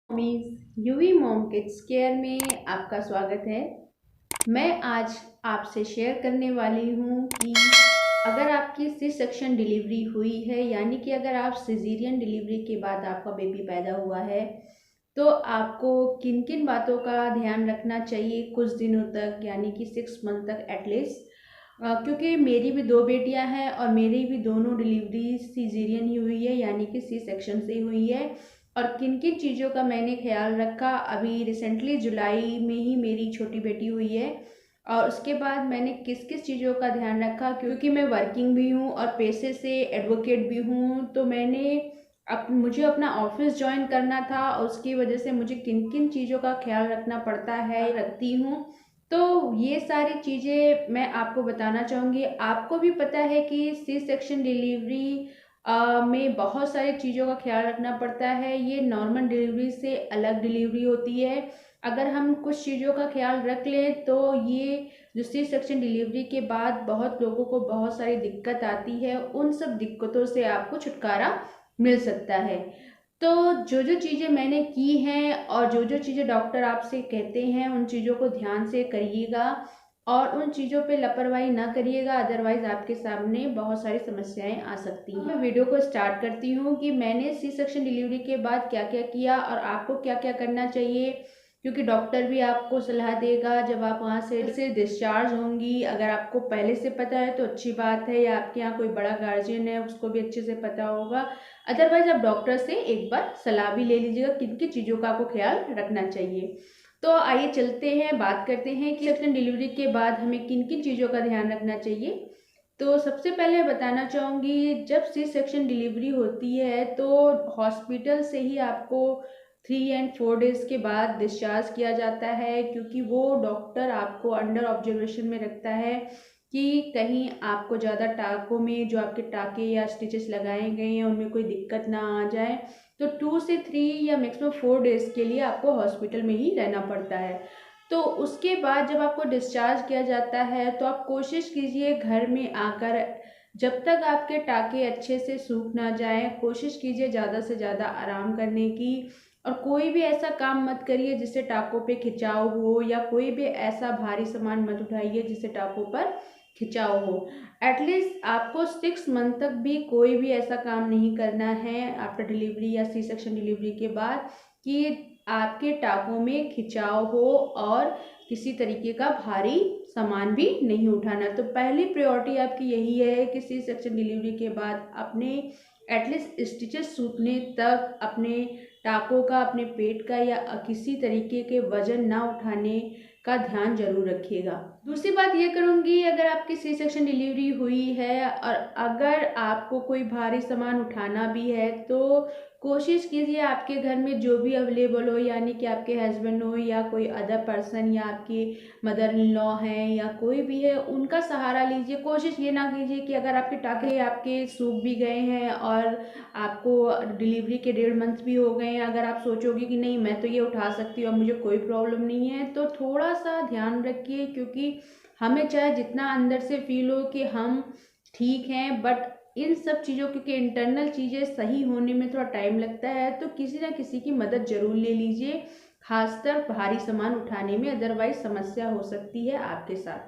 मीज UV mom kids care में आपका स्वागत है। मैं आज आपसे शेयर करने वाली हूँ कि अगर आपकी सी सेक्शन डिलीवरी हुई है, यानी कि अगर आप सिजेरियन डिलीवरी के बाद आपका बेबी पैदा हुआ है, तो आपको किन किन बातों का ध्यान रखना चाहिए कुछ दिनों तक, यानी कि 6 मंथ तक एटलीस्ट। क्योंकि मेरी भी दो बेटियां हैं और मेरी भी दोनों डिलीवरी सीजेरियन ही हुई है, यानी कि सी सेक्शन से हुई है। और किन किन चीज़ों का मैंने ख्याल रखा, अभी रिसेंटली जुलाई में ही मेरी छोटी बेटी हुई है, और उसके बाद मैंने किस किस चीज़ों का ध्यान रखा, क्योंकि मैं वर्किंग भी हूँ और पेशे से एडवोकेट भी हूँ। तो मुझे अपना ऑफिस ज्वाइन करना था और उसकी वजह से मुझे किन किन चीज़ों का ख्याल रखना पड़ता है, रखती हूँ। तो ये सारी चीज़ें मैं आपको बताना चाहूँगी। आपको भी पता है कि सी सेक्शन डिलीवरी में बहुत सारी चीज़ों का ख्याल रखना पड़ता है। ये नॉर्मल डिलीवरी से अलग डिलीवरी होती है। अगर हम कुछ चीज़ों का ख्याल रख लें तो ये जो सी सेक्शन डिलीवरी के बाद बहुत लोगों को बहुत सारी दिक्कत आती है, उन सब दिक्कतों से आपको छुटकारा मिल सकता है। तो जो जो चीज़ें मैंने की हैं और जो जो चीज़ें डॉक्टर आपसे कहते हैं, उन चीज़ों को ध्यान से करिएगा और उन चीज़ों पे लापरवाही ना करिएगा, अदरवाइज आपके सामने बहुत सारी समस्याएं आ सकती हैं। मैं वीडियो को स्टार्ट करती हूँ कि मैंने सी सेक्शन डिलीवरी के बाद क्या क्या किया और आपको क्या क्या करना चाहिए, क्योंकि डॉक्टर भी आपको सलाह देगा जब आप वहाँ से डिस्चार्ज होंगी। अगर आपको पहले से पता है तो अच्छी बात है, या आपके यहाँ कोई बड़ा गार्जियन है उसको भी अच्छे से पता होगा। अदरवाइज आप डॉक्टर से एक बार सलाह भी ले लीजिएगा किन किन चीज़ों का आपको ख्याल रखना चाहिए। तो आइए चलते हैं, बात करते हैं कि सेक्शन डिलीवरी के बाद हमें किन किन चीज़ों का ध्यान रखना चाहिए। तो सबसे पहले बताना चाहूँगी, जब सी सेक्शन डिलीवरी होती है तो हॉस्पिटल से ही आपको 3 और 4 डेज के बाद डिस्चार्ज किया जाता है, क्योंकि वो डॉक्टर आपको अंडर ऑब्जर्वेशन में रखता है कि कहीं आपको ज़्यादा टाँकों में, जो आपके टाँके या स्टिचेस लगाए गए हैं, उनमें कोई दिक्कत ना आ जाए। तो 2 से 3 या मैक्सिमम 4 डेज के लिए आपको हॉस्पिटल में ही रहना पड़ता है। तो उसके बाद जब आपको डिस्चार्ज किया जाता है तो आप कोशिश कीजिए घर में आकर, जब तक आपके टाँके अच्छे से सूख ना जाए, कोशिश कीजिए ज़्यादा से ज़्यादा आराम करने की। और कोई भी ऐसा काम मत करिए जिससे टाँकों पे खिंचाव हो, या कोई भी ऐसा भारी सामान मत उठाइए जिससे टाँकों पर खिंचाव हो। एटलीस्ट आपको 6 मंथ तक भी कोई भी ऐसा काम नहीं करना है आफ्टर डिलीवरी या सी सेक्शन डिलीवरी के बाद कि आपके टाँकों में खिंचाव हो और किसी तरीके का भारी सामान भी नहीं उठाना। तो पहली प्रायोरिटी आपकी यही है कि सी सेक्शन डिलीवरी के बाद अपने एटलीस्ट स्टिचेस सूखने तक अपने टाँकों का, अपने पेट का या किसी तरीके के वजन ना उठाने का ध्यान जरूर रखिएगा। दूसरी बात ये करूँगी, अगर आपकी सी सेक्शन डिलीवरी हुई है और अगर आपको कोई भारी सामान उठाना भी है तो कोशिश कीजिए आपके घर में जो भी अवेलेबल हो, यानी कि आपके हस्बैंड हो या कोई अदर पर्सन या आपकी मदर इन लॉ हैं या कोई भी है, उनका सहारा लीजिए। कोशिश ये ना कीजिए कि अगर आपके टाँके आपके सूख भी गए हैं और आपको डिलीवरी के 1.5 मंथ भी हो गए हैं, अगर आप सोचोगे कि नहीं मैं तो ये उठा सकती हूँ और मुझे कोई प्रॉब्लम नहीं है, तो थोड़ा सा ध्यान रखिए। क्योंकि हमें चाहे जितना अंदर से फील हो कि हम ठीक हैं, बट इन सब चीज़ों, क्योंकि इंटरनल चीज़ें सही होने में थोड़ा टाइम लगता है, तो किसी ना किसी की मदद जरूर ले लीजिए, खासकर भारी सामान उठाने में, अदरवाइज समस्या हो सकती है आपके साथ।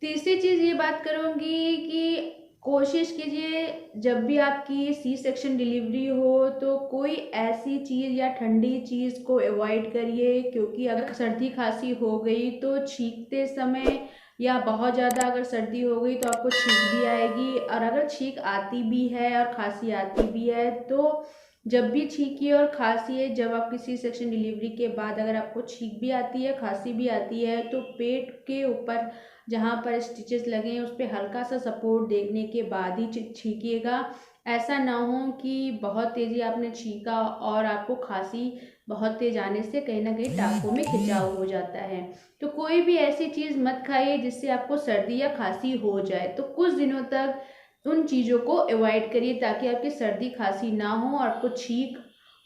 तीसरी चीज़ ये बात करूँगी कि कोशिश कीजिए जब भी आपकी सी सेक्शन डिलीवरी हो तो कोई ऐसी चीज़ या ठंडी चीज़ को अवॉइड करिए, क्योंकि अगर सर्दी खांसी हो गई तो छींकते समय, या बहुत ज़्यादा अगर सर्दी हो गई तो आपको छींक भी आएगी। और अगर छींक आती भी है और खांसी आती भी है तो जब भी छींकी और खांसी है, जब आप किसी सेक्शन डिलीवरी के बाद अगर आपको छींक भी आती है, खांसी भी आती है, तो पेट के ऊपर जहाँ पर स्टिचेस लगे हैं उस पर हल्का सा सपोर्ट देखने के बाद ही छींकिएगा। ऐसा ना हो कि बहुत तेज़ी आपने छींका और आपको खांसी बहुत तेज आने से कहीं ना कहीं टाँकों में खिंचाव हो जाता है। तो कोई भी ऐसी चीज़ मत खाइए जिससे आपको सर्दी या खांसी हो जाए। तो कुछ दिनों तक उन चीज़ों को अवॉइड करिए ताकि आपकी सर्दी खांसी ना हो और आपको छींक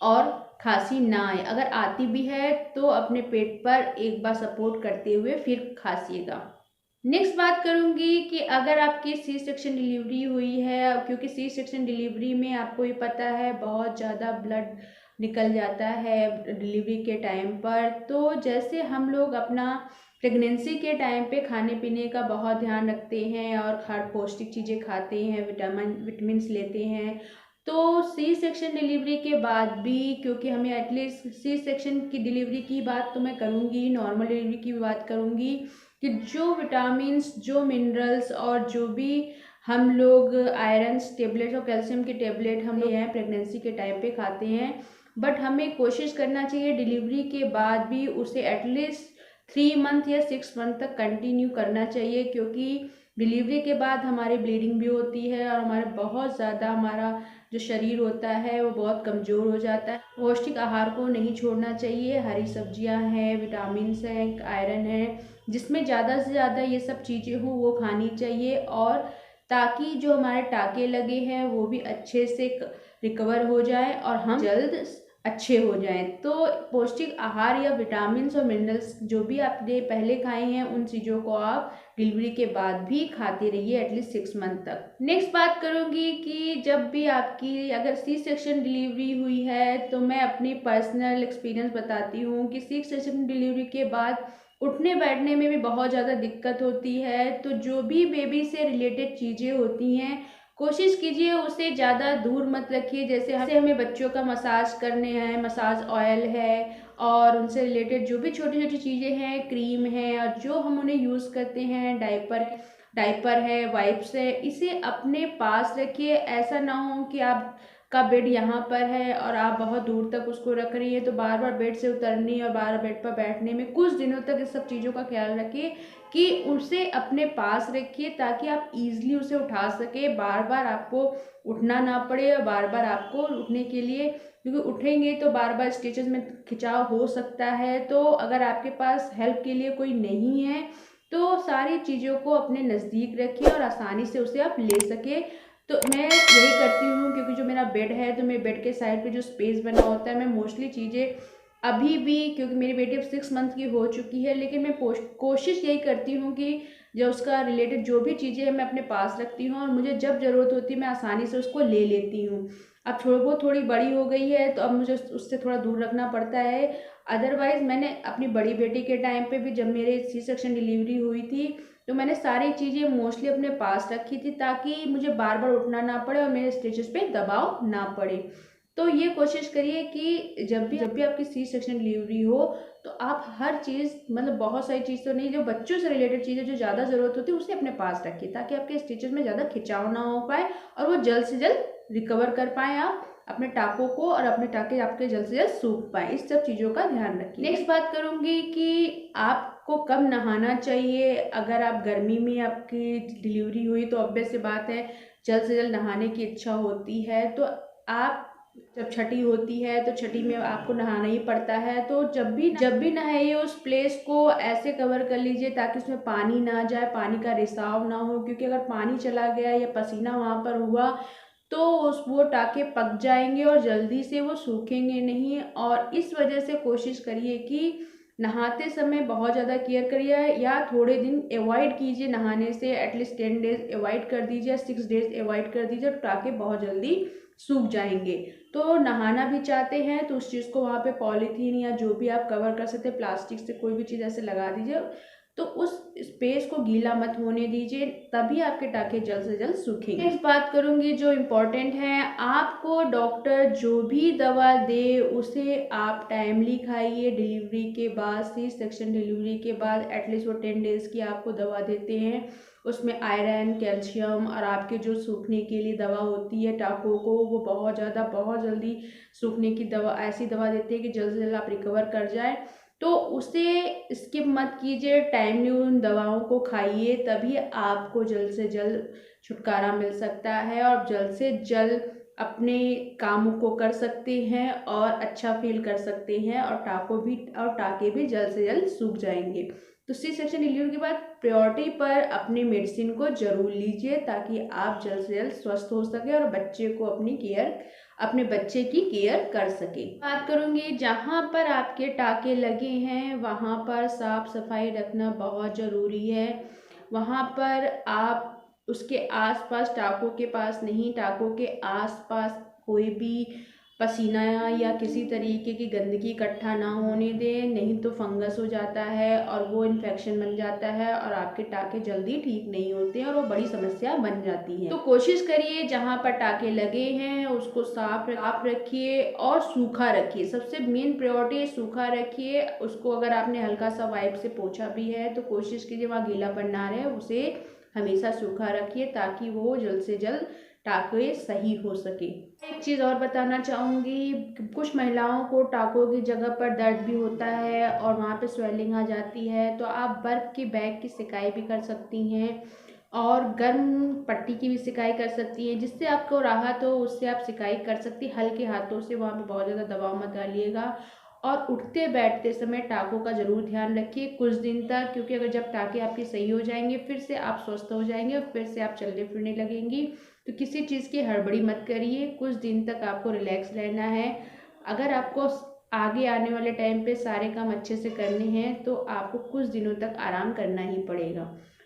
और खांसी ना आए। अगर आती भी है तो अपने पेट पर एक बार सपोर्ट करते हुए फिर खांसिएगा। नेक्स्ट बात करूंगी कि अगर आपकी सी सेक्शन डिलीवरी हुई है, क्योंकि सी सेक्शन डिलीवरी में आपको ये पता है बहुत ज़्यादा ब्लड निकल जाता है डिलीवरी के टाइम पर। तो जैसे हम लोग अपना प्रेगनेंसी के टाइम पे खाने पीने का बहुत ध्यान रखते हैं और हर पौष्टिक चीज़ें खाते हैं, विटामिन्स लेते हैं, तो सी सेक्शन डिलीवरी के बाद भी, क्योंकि हमें एटलीस्ट सी सेक्शन की डिलीवरी की बात तो मैं करूँगी, नॉर्मल डिलीवरी की बात करूँगी, कि जो विटामिन्स, जो मिनरल्स और जो भी हम लोग आयरन्स टेबलेट और कैल्शियम के टेबलेट हम लोग हैं प्रेगनेंसी के टाइम पे खाते हैं, बट हमें कोशिश करना चाहिए डिलीवरी के बाद भी उसे एटलीस्ट 3 मंथ या 6 मंथ तक कंटिन्यू करना चाहिए, क्योंकि डिलीवरी के बाद हमारी ब्लीडिंग भी होती है और हमारे बहुत ज़्यादा हमारा जो शरीर होता है वो बहुत कमज़ोर हो जाता है। पौष्टिक आहार को नहीं छोड़ना चाहिए, हरी सब्जियां हैं, विटामिन्स हैं, आयरन है, जिसमें ज़्यादा से ज़्यादा ये सब चीज़ें हों वो खानी चाहिए, और ताकि जो हमारे टाँके लगे हैं वो भी अच्छे से रिकवर हो जाए और हम जल्द अच्छे हो जाएं। तो पौष्टिक आहार या विटामिन्स और मिनरल्स जो भी आपने पहले खाए हैं उन चीज़ों को आप डिलीवरी के बाद भी खाते रहिए एटलीस्ट 6 मंथ तक। नेक्स्ट बात करूँगी कि जब भी आपकी अगर सी सेक्शन डिलीवरी हुई है, तो मैं अपनी पर्सनल एक्सपीरियंस बताती हूँ कि सी सेक्शन डिलीवरी के बाद उठने बैठने में भी बहुत ज़्यादा दिक्कत होती है। तो जो भी बेबी से रिलेटेड चीज़ें होती हैं कोशिश कीजिए उसे ज़्यादा दूर मत रखिए। जैसे हमें बच्चों का मसाज करने हैं, मसाज ऑयल है और उनसे रिलेटेड जो भी छोटी छोटी चीज़ें हैं, क्रीम है और जो हम उन्हें यूज़ करते हैं, डाइपर है, वाइप्स है, इसे अपने पास रखिए। ऐसा ना हो कि आप का बेड यहाँ पर है और आप बहुत दूर तक उसको रख रही है, तो बार बार बेड से उतरनी और बार बेड पर बैठने में कुछ दिनों तक इस सब चीज़ों का ख्याल रखिए कि उसे अपने पास रखिए ताकि आप इजीली उसे उठा सके, बार बार आपको उठना ना पड़े और बार बार आपको उठने के लिए, क्योंकि उठेंगे तो बार बार स्टिचेस में खिंचाव हो सकता है। तो अगर आपके पास हेल्प के लिए कोई नहीं है तो सारी चीज़ों को अपने नज़दीक रखिए और आसानी से उसे आप ले सके। तो मैं यही करती हूँ, क्योंकि जो मेरा बेड है तो मेरे बेड के साइड पे जो स्पेस बना होता है, मैं मोस्टली चीज़ें अभी भी, क्योंकि मेरी बेटी अब 6 मंथ की हो चुकी है, लेकिन मैं कोशिश यही करती हूँ कि जो उसका रिलेटेड जो भी चीज़ें हैं मैं अपने पास रखती हूँ और मुझे जब ज़रूरत होती है मैं आसानी से उसको ले लेती हूँ। अब थोड़ी बड़ी हो गई है तो अब मुझे उससे थोड़ा दूर रखना पड़ता है। अदरवाइज़ मैंने अपनी बड़ी बेटी के टाइम पे भी, जब मेरे सी सेक्शन डिलीवरी हुई थी, तो मैंने सारी चीज़ें मोस्टली अपने पास रखी थी ताकि मुझे बार बार उठना ना पड़े और मेरे स्टिचेस पे दबाव ना पड़े। तो ये कोशिश करिए कि जब भी आपकी सी सेक्शन डिलीवरी हो तो आप हर चीज़, मतलब बहुत सारी चीज़ तो नहीं, जो बच्चों से रिलेटेड चीज़ें जो ज़्यादा ज़रूरत होती है उसे अपने पास रखिए ताकि आपके स्टिचेस में ज़्यादा खिंचाव ना हो पाए और वो जल्द से जल्द रिकवर कर पाएँ आप अपने टाँकों को, और अपने टाँके आपके जल्द से जल्द सूख पाएँ। इस सब चीज़ों का ध्यान रखिए। नेक्स्ट बात करूँगी कि आपको कब नहाना चाहिए। अगर आप गर्मी में आपकी डिलीवरी हुई तो ऑब्वियस सी बात है जल्द से जल्द नहाने की इच्छा होती है, तो आप जब छठी होती है तो छठी में आपको नहाना ही पड़ता है। तो जब भी नहाइए उस प्लेस को ऐसे कवर कर लीजिए ताकि उसमें पानी ना जाए, पानी का रिसाव ना हो, क्योंकि अगर पानी चला गया या पसीना वहाँ पर हुआ तो वो टाँके पक जाएंगे और जल्दी से वो सूखेंगे नहीं। और इस वजह से कोशिश करिए कि नहाते समय बहुत ज़्यादा केयर करिए या थोड़े दिन अवॉइड कीजिए नहाने से, एटलीस्ट 10 डेज अवॉइड कर दीजिए, 6 डेज अवॉइड कर दीजिए, तो टाँके बहुत जल्दी सूख जाएंगे। तो नहाना भी चाहते हैं तो उस चीज़ को वहाँ पे पॉलीथीन या जो भी आप कवर कर सकते हैं, प्लास्टिक से कोई भी चीज़ ऐसे लगा दीजिए, तो उस स्पेस को गीला मत होने दीजिए, तभी आपके टाँके जल्द से जल्द सूखेंगे। नेक्स्ट बात करूँगी जो इम्पोर्टेंट है, आपको डॉक्टर जो भी दवा दे उसे आप टाइमली खाइए। डिलीवरी के बाद, सी सेक्शन डिलीवरी के बाद एटलीस्ट वो 10 डेज़ की आपको दवा देते हैं, उसमें आयरन, कैल्शियम और आपके जो सूखने के लिए दवा होती है टाँकों को, वो बहुत जल्दी सूखने की दवा, ऐसी दवा देते हैं कि जल्द से जल्द आप रिकवर कर जाए। तो उसे स्किप मत कीजिए, टाइमली उन दवाओं को खाइए, तभी आपको जल्द से जल्द छुटकारा मिल सकता है और जल्द से जल्द अपने कामों को कर सकते हैं और अच्छा फील कर सकते हैं और टाँके भी जल्द से जल्द सूख जाएंगे। तो सी सेक्शन डिलीवरी के बाद प्रायोरिटी पर अपनी मेडिसिन को जरूर लीजिए ताकि आप जल्द से जल्द स्वस्थ हो सके और अपने बच्चे की केयर कर सके। बात करूंगी जहाँ पर आपके टाँके लगे हैं वहाँ पर साफ सफाई रखना बहुत ज़रूरी है। वहाँ पर आप उसके आसपास, टाँकों के पास नहीं, टाँकों के आसपास कोई भी पसीना या किसी तरीके की गंदगी इकट्ठा ना होने दें, नहीं तो फंगस हो जाता है और वो इन्फेक्शन बन जाता है और आपके टाँके जल्दी ठीक नहीं होते हैं और वो बड़ी समस्या बन जाती है। तो कोशिश करिए जहाँ पर टाँके लगे हैं उसको साफ रखिए और सूखा रखिए। सबसे मेन प्रायोरिटी सूखा रखिए उसको। अगर आपने हल्का सा वाइप से पोंछा भी है तो कोशिश कीजिए वहाँ गीलापन ना रहे, उसे हमेशा सूखा रखिए ताकि वो जल्द से जल्द टाँके सही हो सके। एक चीज़ और बताना चाहूँगी, कुछ महिलाओं को टाँकों की जगह पर दर्द भी होता है और वहाँ पे स्वेलिंग आ जाती है, तो आप बर्फ़ के बैग की सिकाई भी कर सकती हैं और गर्म पट्टी की भी सिकाई कर सकती हैं। जिससे आपको राहत हो उससे आप सिकाई कर सकती, हल्के हाथों से, वहाँ पे बहुत ज़्यादा दबाव मत डालिएगा। और उठते बैठते समय टाँकों का ज़रूर ध्यान रखिए कुछ दिन तक, क्योंकि अगर जब टाँके आपके सही हो जाएंगे फिर से आप स्वस्थ हो जाएंगे और फिर से आप चलने फिरने लगेंगी। तो किसी चीज़ की हड़बड़ी मत करिए, कुछ दिन तक आपको रिलैक्स रहना है। अगर आपको आगे आने वाले टाइम पे सारे काम अच्छे से करने हैं तो आपको कुछ दिनों तक आराम करना ही पड़ेगा।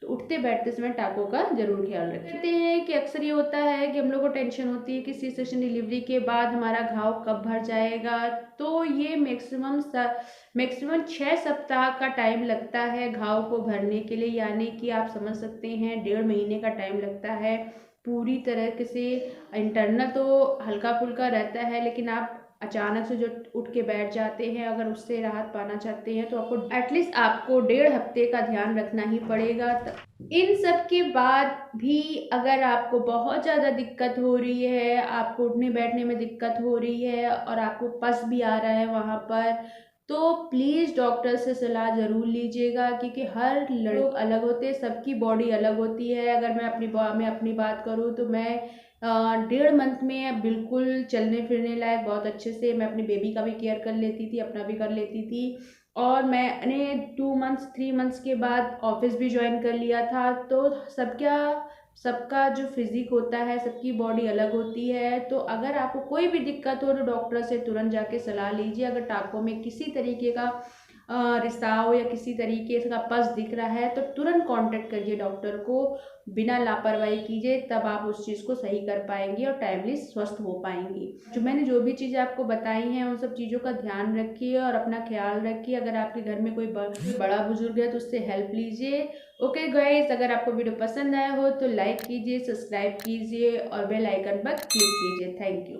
तो उठते बैठते समय टाँकों का जरूर ख्याल रखें। कहते हैं कि अक्सर ये होता है कि हम लोग को टेंशन होती है कि सी सेक्शन डिलीवरी के बाद हमारा घाव कब भर जाएगा। तो ये मैक्सिमम 6 सप्ताह का टाइम लगता है घाव को भरने के लिए, यानी कि आप समझ सकते हैं 1.5 महीने का टाइम लगता है पूरी तरह से। इंटरनल तो हल्का फुल्का रहता है, लेकिन आप अचानक से जो उठ के बैठ जाते हैं, अगर उससे राहत पाना चाहते हैं तो आपको एटलीस्ट आपको 1.5 हफ्ते का ध्यान रखना ही पड़ेगा। इन सब के बाद भी अगर आपको बहुत ज़्यादा दिक्कत हो रही है, आपको उठने बैठने में दिक्कत हो रही है और आपको पस भी आ रहा है वहाँ पर, तो प्लीज़ डॉक्टर से सलाह ज़रूर लीजिएगा, क्योंकि हर लोग अलग होते हैं, सबकी बॉडी अलग होती है। अगर मैं अपनी बात करूँ तो मैं 1.5 मंथ में बिल्कुल चलने फिरने लायक बहुत अच्छे से, मैं अपनी बेबी का भी केयर कर लेती थी, अपना भी कर लेती थी। और मैंने 2 मंथ्स 3 मंथ्स के बाद ऑफिस भी ज्वाइन कर लिया था। तो सबका जो फिजिक होता है, सबकी बॉडी अलग होती है। तो अगर आपको कोई भी दिक्कत हो तो डॉक्टर से तुरंत जाके सलाह लीजिए। अगर टाँकों में किसी तरीके का रिसाव या किसी तरीके का पस दिख रहा है तो तुरंत कांटेक्ट करिए डॉक्टर को, बिना लापरवाही कीजिए, तब आप उस चीज़ को सही कर पाएंगी और टाइमली स्वस्थ हो पाएंगी। मैंने जो भी चीज़ें आपको बताई हैं उन सब चीज़ों का ध्यान रखिए और अपना ख्याल रखिए। अगर आपके घर में कोई बड़ा बुजुर्ग है तो उससे हेल्प लीजिए। ओके गाइस, अगर आपको वीडियो पसंद आया हो तो लाइक कीजिए, सब्सक्राइब कीजिए और बेल आइकन पर क्लिक कीजिए। Thank you.